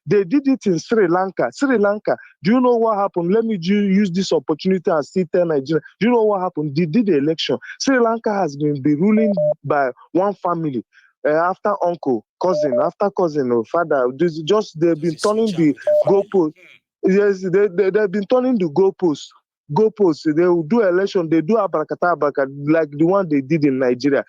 They did it in Sri Lanka. Sri Lanka, do you know what happened? Let me use this opportunity and still tell Nigeria. Do you know what happened? They did the election. Sri Lanka has been ruling by one family. After uncle, cousin, after cousin or father, they've been turning the goalpost. Yes, they've been turning the goalposts. They will do election. They do abracata like the one they did in Nigeria.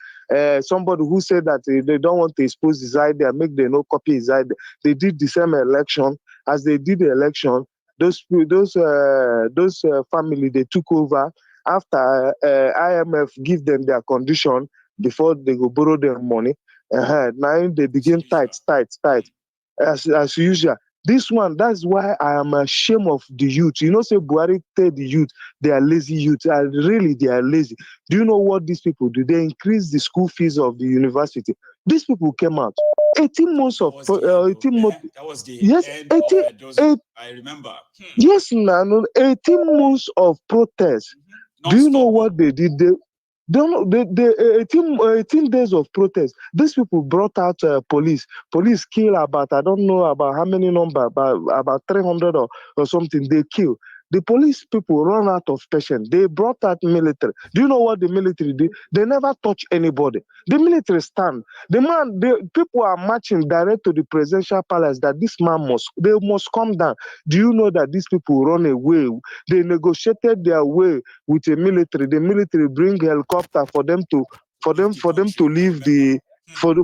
Somebody who said that they don't want to expose his idea, make them no copy his idea. They did the same election. As they did the election, those family they took over after IMF give them their condition before they go borrow their money. Now they begin tight. As usual. This one, that's why I am ashamed of the youth. You know, say Buhari tell the youth they are lazy youth. Really, they are lazy. Do you know what these people do? They increase the school fees of the university. These people came out. 18 months of 18 months. That was the yes, end 18, of those. I remember. Yes, no, 18 months of protest. Do you know what they did? They 18 days of protest. These people brought out police. Police kill about, I don't know about how many number, about 300 or something. They kill. The police people run out of patience. They brought out military. Do you know what the military did? They never touch anybody. The military stand. The people are marching direct to the presidential palace that this man they must come down. Do you know that these people run away? They negotiated their way with the military. The military bring helicopter for them to leave for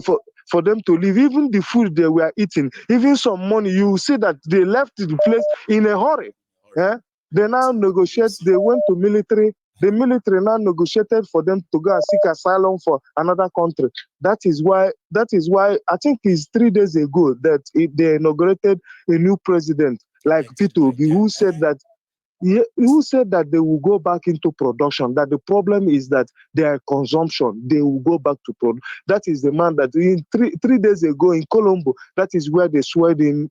them to leave. Even the food they were eating, even some money, you see that they left the place in a hurry. Yeah? They now negotiate. They went to military. The military now negotiated for them to go and seek asylum for another country. That is why I think it's 3 days ago that they inaugurated a new president like Peter Obi, who said that they will go back into production, that the problem is that their consumption, they will go back to production. That is the man that in 3 days ago in Colombo, that is where they swear in.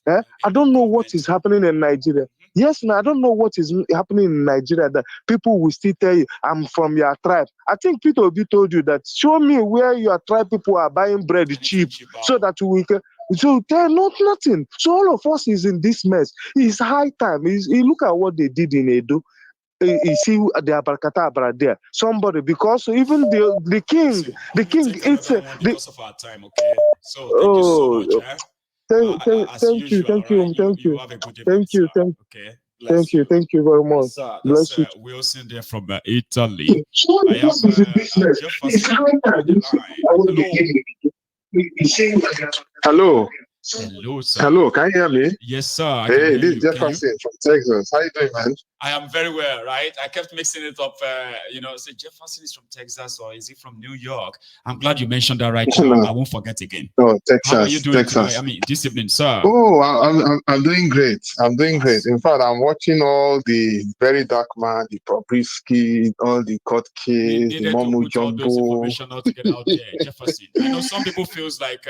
I don't know what is happening in Nigeria. Yes, I don't know what is happening in Nigeria that people will still tell you, I'm from your tribe. I think Peter Obi told you that, show me where your tribe people are buying bread cheap so that we can. So they're nothing. So all of us is in this mess. It's high time. Look at what they did in Edo. You see the abracadabra there. Somebody, because even the king, it's because of our time. Okay, so thank you so much. Thank you. You have a good evening. Okay. Thank you very much. Bless you. Wilson there from Italy. I have Hello. Hello, sir. Hello, can you hear me? Yes, sir. Hey, this is Jefferson from Texas. How you doing, man? I am very well, right? I kept mixing it up. Say Jefferson is from Texas or is he from New York? I'm glad you mentioned that right now. I won't forget again. Oh, Texas. How are you doing Texas. today? I mean, this evening, sir. Oh, I'm doing great. I'm doing great. In fact, I'm watching all the Very Dark Man, the Bobrisky, all the court case, the Momu Jumbo. All those information all together out there, Jefferson. Some people feels like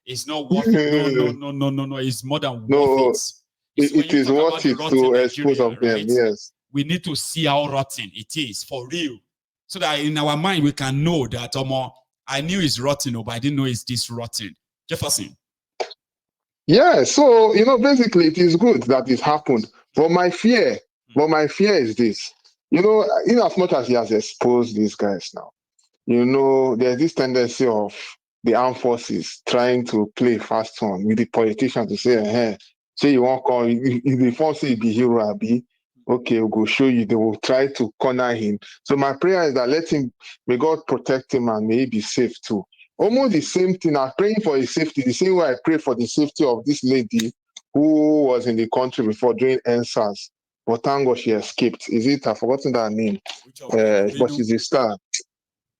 it's not worth it. No. It's more than worth it. It is worth it to expose of them, right? Yes. We need to see how rotten it is for real. So that in our mind, we can know that I knew it's rotten, but I didn't know it's this rotten. Jefferson. Yeah, so basically it is good that it happened. But my fear is this. In as much as he has exposed these guys now, there's this tendency of the armed forces trying to play fast one with the politicians to say, say you won't call, if the force say be hero, Abi, okay, we'll go show you. They will try to corner him. So my prayer is that may God protect him and may he be safe too. Almost the same thing. I'm praying for his safety, the same way I pray for the safety of this lady who was in the country before doing NSAS. But thank God she escaped. I've forgotten that name. But she's a star.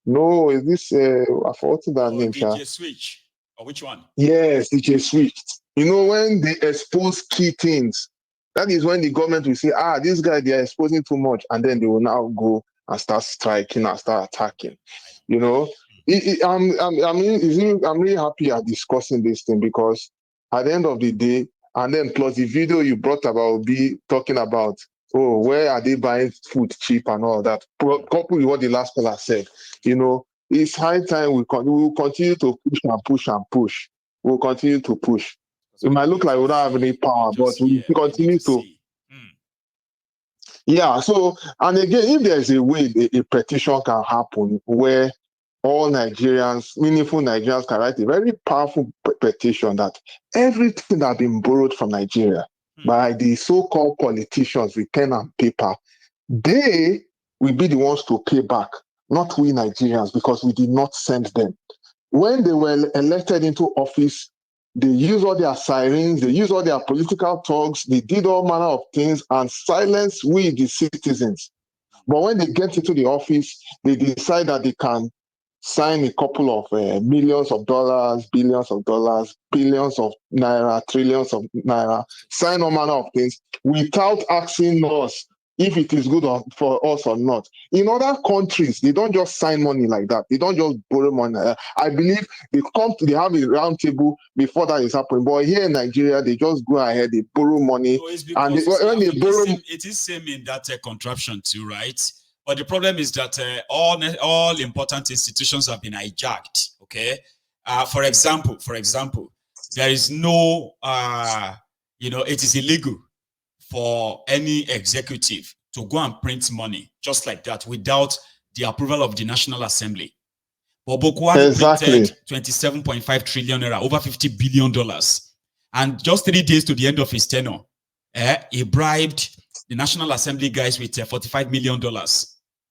No, is this I've forgotten that name, DJ Switch. Or which one? Yes, DJ Switch. When they expose key things, that is when the government will say, this guy, they are exposing too much, and then they will now go and start striking and start attacking. I'm really happy at discussing this thing, because at the end of the day, and then plus the video you brought about be talking about, where are they buying food cheap and all that, coupled with what the last caller said, it's high time we will continue to push and push and push. We'll continue to push. It might look like we don't have any power, but we continue to. Yeah, so, and again, if there's a way a petition can happen where all Nigerians, meaningful Nigerians, can write a very powerful petition that everything that has been borrowed from Nigeria by the so-called politicians with pen and paper, they will be the ones to pay back, not we Nigerians, because we did not send them. When they were elected into office, they used all their sirens, they used all their political talks, they did all manner of things and silenced we, the citizens. But when they get into the office, they decide that they can sign a couple of millions of dollars, billions of dollars, billions of naira, trillions of naira, sign all manner of things without asking us if it is good for us or not. In other countries, they don't just sign money like that. They don't just borrow money. I believe they have a round table before that is happening. But here in Nigeria, they just go ahead, they borrow money. No, and when they borrow, it is same in that contraption too, right? But the problem is that all important institutions have been hijacked. Okay, for example, there is no, it is illegal for any executive to go and print money just like that without the approval of the National Assembly. But Boko Haram printed 27.5 trillion naira, over $50 billion. And just 3 days to the end of his tenure, he bribed the National Assembly guys with $45 million,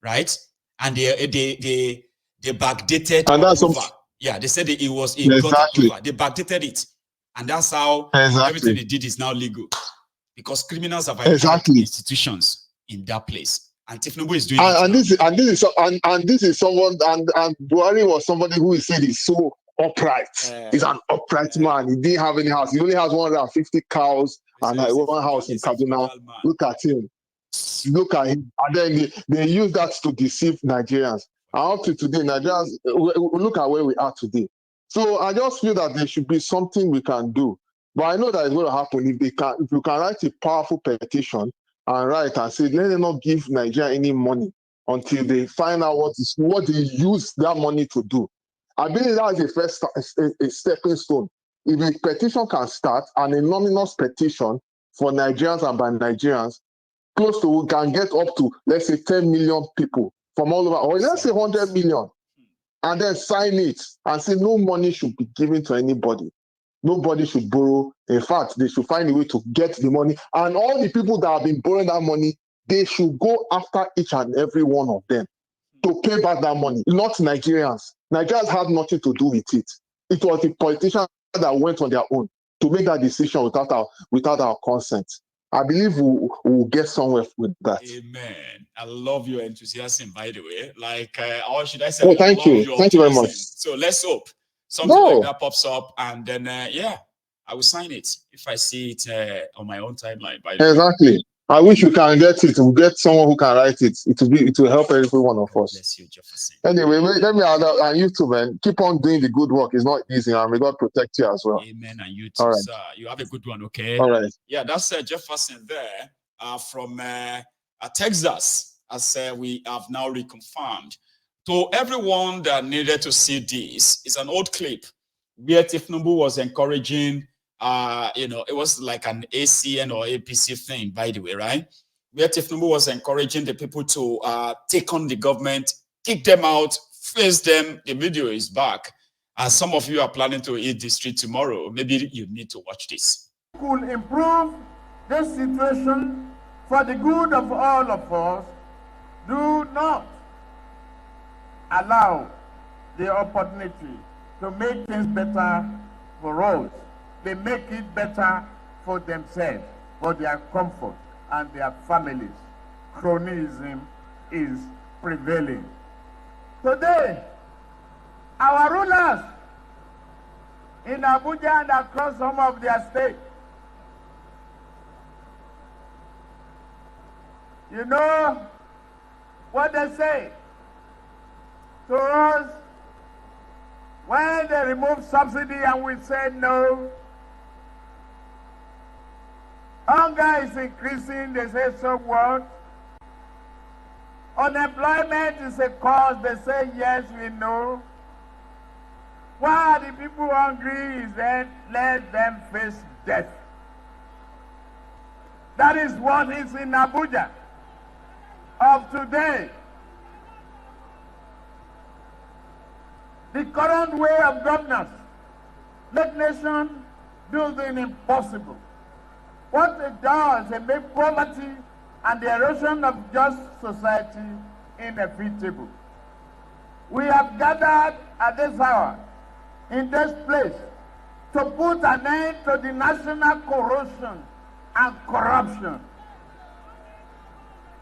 right? And they backdated approval. Yeah, they said it was a got approval. They backdated it. And that's how everything they did is now legal. Because criminals have institutions in that place, and Tinubu is doing it. And this is someone, and Buhari was somebody who is said is so upright. He's an upright man. He didn't have any house. He only has 150 cows and one house in Kaduna. Look at him. Look at him. And then they use that to deceive Nigerians. And up to today, Nigerians, look at where we are today. So I just feel that there should be something we can do. But I know that it's going to happen if you can write a powerful petition and write and say, let them not give Nigeria any money until they find out what they use that money to do. I believe that is a stepping stone. If a petition can start, an anonymous petition for Nigerians and by Nigerians, close to, we can get up to, let's say, 10 million people from all over, or let's say 100 million, and then sign it and say no money should be given to anybody. Nobody should borrow. In fact, they should find a way to get the money. And all the people that have been borrowing that money, they should go after each and every one of them to pay back that money, not Nigerians. Nigerians had nothing to do with it. It was the politicians that went on their own to make that decision without our consent. I believe we'll get somewhere with that. Amen. I love your enthusiasm, by the way. Like, or should I say? Oh, thank you. Thank you very much. So let's hope something like that pops up, and then I will sign it if I see it on my own timeline. By the way. I wish we can get it. We'll get someone who can write it. It will help every one of us. Bless you, Jefferson. Anyway, let me add on YouTube, man. Keep on doing the good work. It's not easy, and may God protect you as well. Amen. And you too, sir. You have a good one, okay? All right. Yeah, that's Jefferson there from Texas, as we have now reconfirmed. To everyone that needed to see this, it's an old clip where Tinubu was encouraging. It was like an ACN or APC thing, by the way, right? Where Tinubu was encouraging the people to take on the government, kick them out, face them. The video is back. As some of you are planning to hit the street tomorrow, maybe you need to watch this. Could improve this situation for the good of all of us. Do not allow the opportunity to make things better for us. They make it better for themselves, for their comfort and their families. Cronyism is prevailing. Today, our rulers in Abuja and across some of their states, you know what they say to us when they remove subsidy and we say no. Hunger is increasing, they say, so what? Unemployment is a cause, they say, yes, we know. Why are the people hungry? Is then let them face death. That is what is in Abuja of today. The current way of governance make nation do the impossible. What it does, it makes poverty and the erosion of just society inevitable. We have gathered at this hour in this place to put an end to the national corruption and corruption.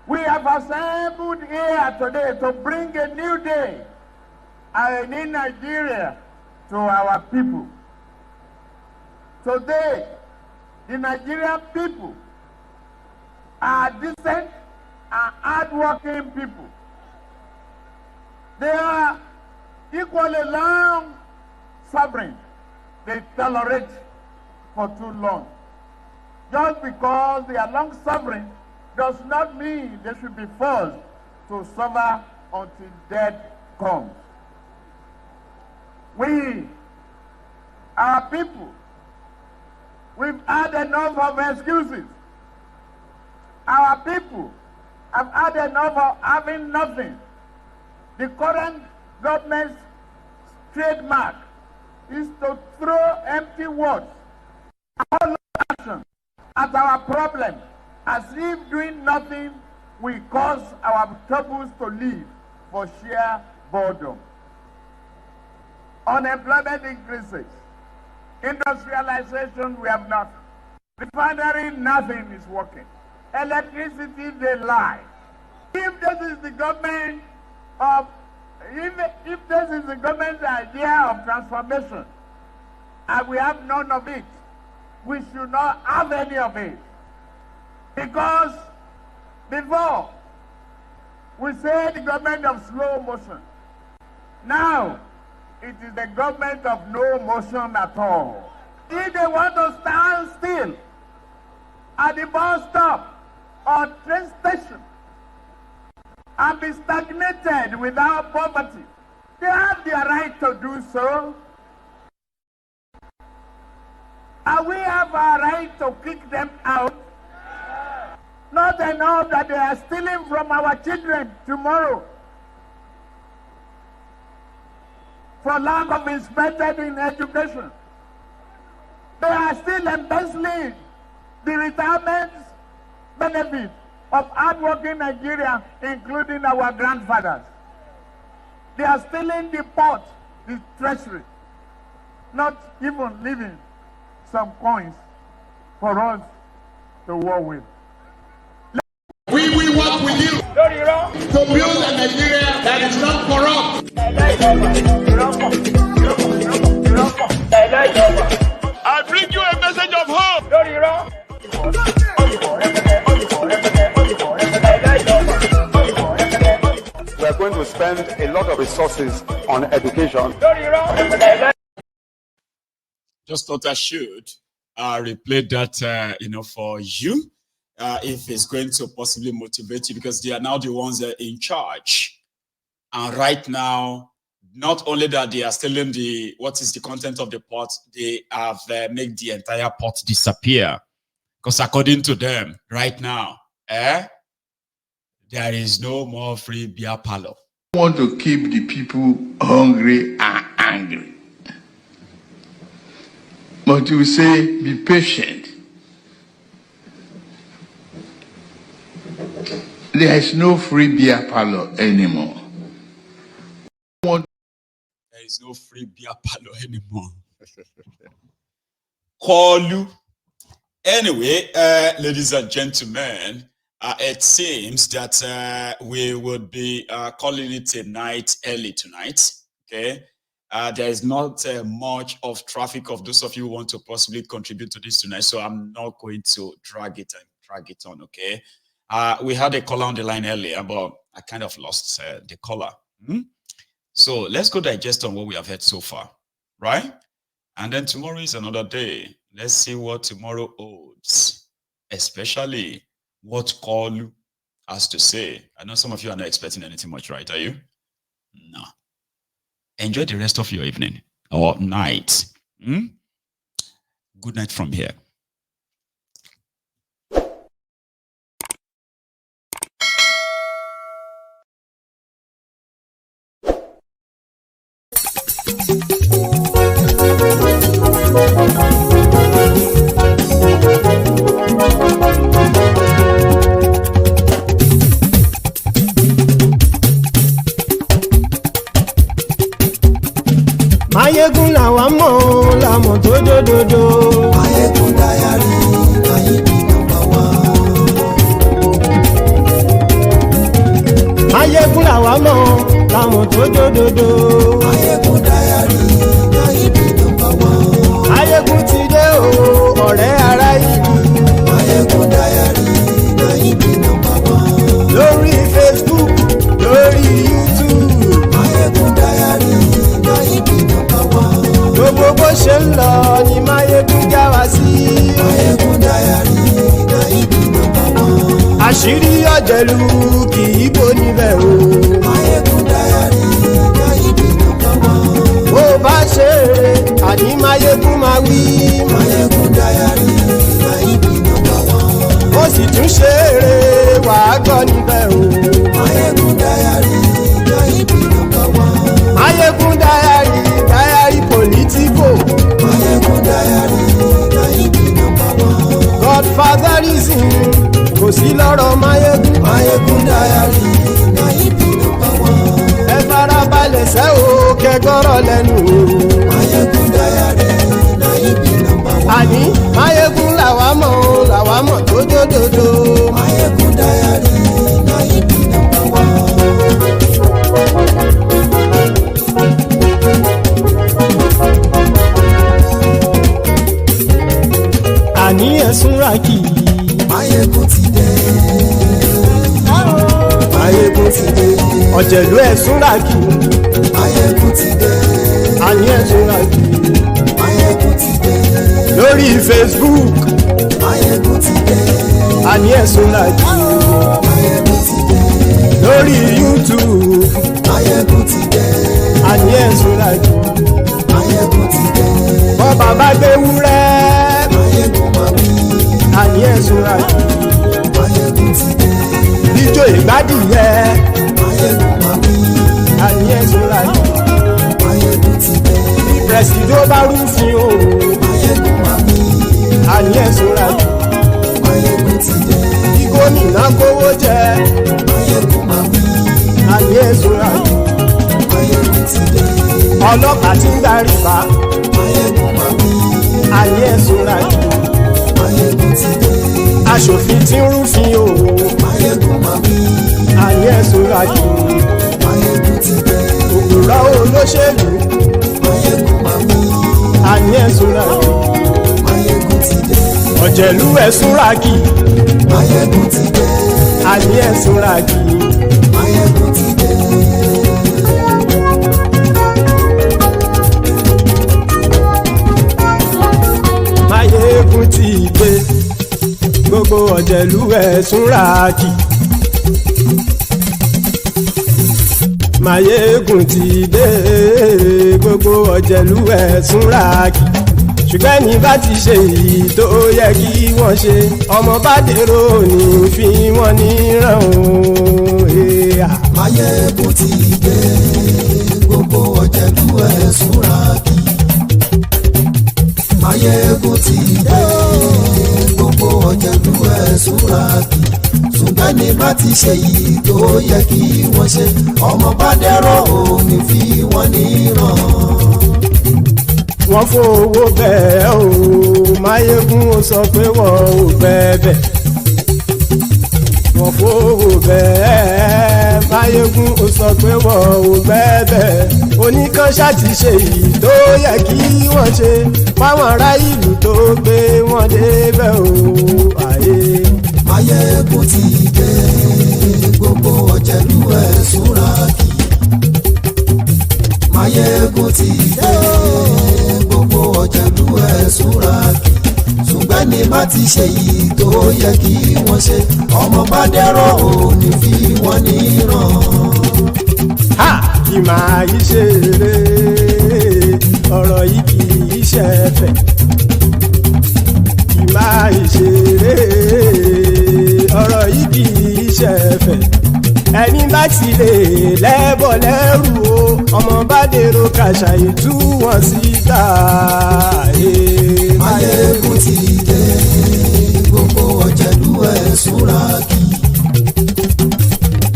We have assembled here today to bring a new day, a new Nigeria to our people. Today, the Nigerian people are decent and hardworking people. They are equally long suffering. They tolerate for too long. Just because they are long suffering does not mean they should be forced to suffer until death comes. We, our people, we've had enough of excuses. Our people have had enough of having nothing. The current government's trademark is to throw empty words, all action at our problem, as if doing nothing will cause our troubles to live for sheer boredom. Unemployment increases. Industrialization, we have not. Refinery, nothing is working. Electricity, they lie. If this is the government of, if this is the government's idea of transformation, and we have none of it, we should not have any of it. Because before, we say the government of slow motion. Now, it is the government of no motion at all. If they want to stand still at the bus stop or train station and be stagnated without poverty, they have the right to do so. And we have a right to kick them out. Not enough that they are stealing from our children tomorrow for lack of investment in education. They are still embezzling the retirement benefit of hardworking Nigeria, including our grandfathers. They are stealing the port, the treasury, not even leaving some coins for us to war with. We will work with you to build a Nigeria that is not corrupt. I bring you a message of hope. We are going to spend a lot of resources on education. Just thought I should replay that, for you. If it's going to possibly motivate you, because they are now the ones that are in charge. And right now, not only that they are stealing what is the content of the pot, they have made the entire pot disappear. Because according to them, right now, there is no more free beer parlor. I want to keep the people hungry and angry. But you say, be patient. There is no free beer parlor anymore. There is no free beer parlor anymore. Call you. Anyway, ladies and gentlemen, it seems that we would be calling it a night early tonight. Okay. There is not much of traffic of those of you who want to possibly contribute to this tonight. So I'm not going to drag it on. Okay. We had a caller on the line earlier, but I kind of lost the caller. So let's go digest on what we have heard so far, right? And then tomorrow is another day. Let's see what tomorrow holds, especially what Kalu has to say. I know some of you are not expecting anything much, right? Are you? No. Enjoy the rest of your evening or night. Good night from here. làwa mọ̀ làmọ̀ tó dòdòdò. Mayegun diary, Nayibi number one. Mayegun làwa mọ̀ làmọ̀ tó dòdòdò. Mayegun diary, Nayibi number one. Mayegun ti dé o ọ̀rẹ́ ará ìlú. Mayegun diary, Nayibi number one. Lórí Facebook, lórí YouTube. Mayegun diary, Nayibi number one. Gbogbo bó ṣe ń lọ ni Mayegun já wa sí. Mayegun diary, Nayibi number one. Àṣírí ọ̀jẹ̀lú kì í bò níbẹ̀ o. Mayegun diary, Nayibi number one. Bó bá ṣe eré àní Mayegun máa wí. Mayegun diary, Nayibi number one. Ó sì tún ṣe eré wàá gbọ́ níbẹ̀ o. Mayegun diary, Nayibi number one. Mayegun diary, diary politico. Mayegun diary, Nayibi number one. Godfatherism kò sí lọ́rọ̀ Mayegun. Mayegun diary, Nayibi number one. Ẹ farabalẹ̀ sẹ́ o kẹgọ́rọ̀ lẹ́nu o. Mayegun diary, Nayibi number one. Àní Mayegun làwa mọ̀ tó dòdòdò. Mayegun diary, Nayibi number one. Àní ẹ̀sùn ràkì. Mayegun ti dé. Mayegun ti dé. Ọ̀jẹ̀lú ẹ̀sùn ràkì. Mayegun ti dé. Àní ẹ̀sùn ràkì. Mayegun ti dé. Lórí Facebook. Mayegun ti dé. Àní ẹ̀sùn ràkì. Mayegun ti dé. Lórí YouTube. Mayegun ti dé. Àní ẹ̀sùn ràkì. Mayegun ti dé. Bọ́ bàbá gbé wúrẹ́. Mayegun máa wí. Àní ẹ̀sùn ràkì. Mayegun ti dé. Ijó ìgbádìyẹ. Mayegun máa wí. Àní ẹ̀sùn ràkì. Mayegun ti dé. Pẹ̀sìdó bá rúfin o. Mayegun máa wí. Àní ẹ̀sùn ràkì. Mayegun ti dé. Kí gómìnà kówó jẹ. Mayegun máa wí. Àní ẹ̀sùn ràkì. Mayegun ti dé. Ọlọ́pàá tí ń darí bá. Mayegun máa wí. Àní ẹ̀sùn ràkì. Mayegun ti dé. Aṣòfin tí ń rúfin o. Mayegun máa wí. Àní ẹ̀sùn ràkì. Mayegun ti dé. Òpùrọ́ olóṣèlú. Mayegun máa wí. Àní ẹ̀sùn ràkì. Mayegun ti dé. Ọ̀jẹ̀lú ẹ̀sùn ràkì. Mayegun ti dé. Àní ẹ̀sùn ràkì. Mayegun ti dé. Mayegun ti dé. Gbogbo ọ̀jẹ̀lú ẹ̀sùn ràkì. Mayegun ti dé. Gbogbo ọ̀jẹ̀lú ẹ̀sùn ràkì. Ṣùgbọ́n ní bá ti ṣe èyí tó yẹ kí wọ́n ṣe, ọmọ bá dèrò ní fi wọ́n níran o. Mayegun ti dé. Gbogbo ọ̀jẹ̀lú ẹ̀sùn ràkì. Mayegun ti dé. Gbogbo ọ̀jẹ̀lú ẹ̀sùn ràkì. Ṣùgbọ́n ní bá ti ṣe èyí tó yẹ kí wọ́n ṣe, ọmọ bá dèrò ní fi wọ́n níran. Wọ́n fowó bẹ́ẹ̀ o, Mayegun ó sọ pé wọ́n ò bẹ́ẹ̀. Wọ́n fowó bẹ́ẹ̀, Mayegun ó sọ pé wọ́n ò bẹ́ẹ̀. Oníkanṣá ti ṣe èyí tó yẹ kí wọ́n ṣe, fáwọn ará ìlú tó gbé wọn débẹ̀ o. Mayegun ti dé. Gbogbo ọ̀jẹ̀lú ẹ̀sùn ràkì. Mayegun ti dé. Gbogbo ọ̀jẹ̀lú ẹ̀sùn ràkì. Ṣùgbọ́n ní bá ti ṣe yìí tó yẹ kí wọ́n ṣe, ọmọ bá dẹ́rọ̀ ò ní fi wọ́n níran. Ha! Kì máa yí ṣe eré, ọ̀rọ̀ yìí kì í ṣe ẹ̀fẹ̀. Kì máa yí ṣe eré, ọ̀rọ̀ yìí kì í ṣe ẹ̀fẹ̀. Ẹni bá ti lè lẹ́bọ̀ lẹ́rù o, ọmọ bá dèrò kàṣàyè tú wọn síta. Mayegun ti dé. Gbogbo ọ̀jẹ̀lú ẹ̀sùn ràkì.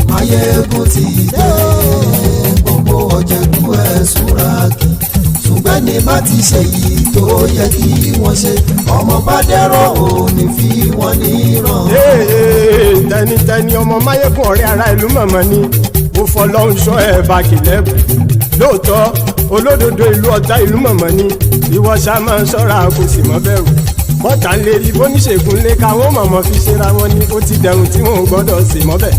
Mayegun ti dé. Gbogbo ọ̀jẹ̀lú ẹ̀sùn ràkì. Ṣùgbọ́n ní bá bá ti ṣe yìí tó yẹ kí wọ́n ṣe ọmọ bá dẹ́rọ̀ ò ní fi wọ́n níran. tẹnitẹni ọmọ máyégún ọ̀rẹ́ ara ìlú mọ̀mọ́ ni mo fọlọ́hún sọ ẹ̀ bá kìlẹ́bù lóòótọ́ olódodo ìlú ọ̀tá ìlú mọ̀mọ́ ni ìwọ ṣá máa ń ṣọ́ra kò sì mọ́ bẹ̀rù bọ́tà ń lè rí bóníṣègùn lé káwọn mọ̀mọ́ fi ṣera wọn ni ó ti dẹrùn tí wọn ò gbọ́dọ̀ sì mọ́ bẹ̀.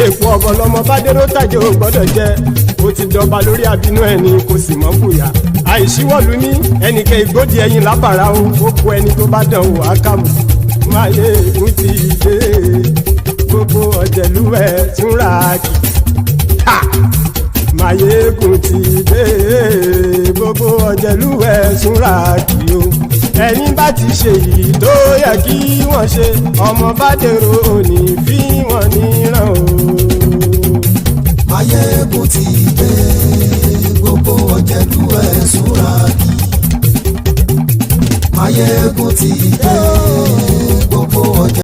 èèpo ọ̀bọ̀lọmọ bá dérò tàjẹ́ ò gbọ́dọ̀ jẹ́ ó ti dọba lórí abínú ẹni kò sì mọ́ fòyà àìsíwọ́lu ní ẹnìkẹ́ ìgbódì ẹyin lábàrá o ó kó ẹni tó bá dán wò á kàmù Máyégún ti dé gbogbo ọ̀jẹ̀lúwẹ̀ túnra kì Máyégún ti dé gbogbo ọ̀jẹ̀lúwẹ̀ túnra kì o ẹni bá ti ṣe yìí tó yẹ kí wọ́n ṣe ọmọ bá dèrò òní fi wọ́n níran o. Máyégún ti dé gbogbo ọ̀jẹ̀lúwẹ̀ túnra kì Máyégún ti dé